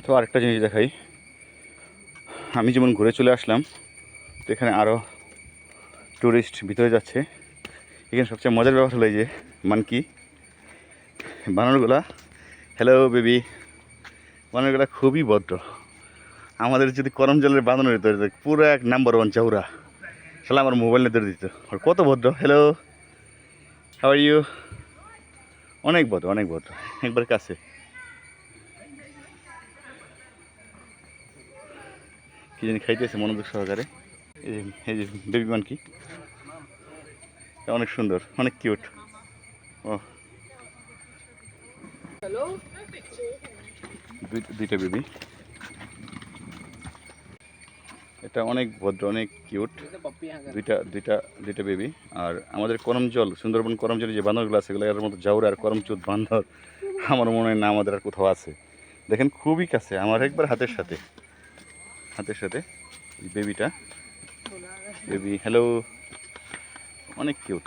তো আরেকটা জিনিস দেখাই, আমি যেমন ঘুরে চলে আসলাম, তো এখানে আরও ট্যুরিস্ট ভিতরে যাচ্ছে। এখানে সবচেয়ে মজার ব্যাপার হলো এই যে মানকি বানরগুলা, হ্যালো বেবি, বানরগুলা খুবই ভদ্র। আমাদের যদি করম জলের বাঁধানোর ভিতরে পুরো এক নাম্বার ওয়ান চাউরা, শালা আমার মোবাইল নিয়ে ধরে দিত। আর কত ভদ্র, হ্যালো হাউ আর ইউ, অনেক ভদ্র অনেক ভদ্র, একবার কাছে। কি জানি খাইতেছে মনোযোগ সহকারে। এই যে বেবি মানকি, অনেক সুন্দর, অনেক কিউট। ও দুইটা বেবি, এটা অনেক ভদ্র অনেক কিউট, দুইটা বেবি। আর আমাদের করমজল, সুন্দরবন করমজলে যে বান্দরগুলো আছে এগুলো এর মতো জাউরা আর করমচুদ বান্দর আমার মনে হয় না আমাদের আর কোথাও আছে। দেখেন খুবই কাছে, আমার একবার হাতের সাথে বেবিটা, বেবি হ্যালো, অনেক কিউট।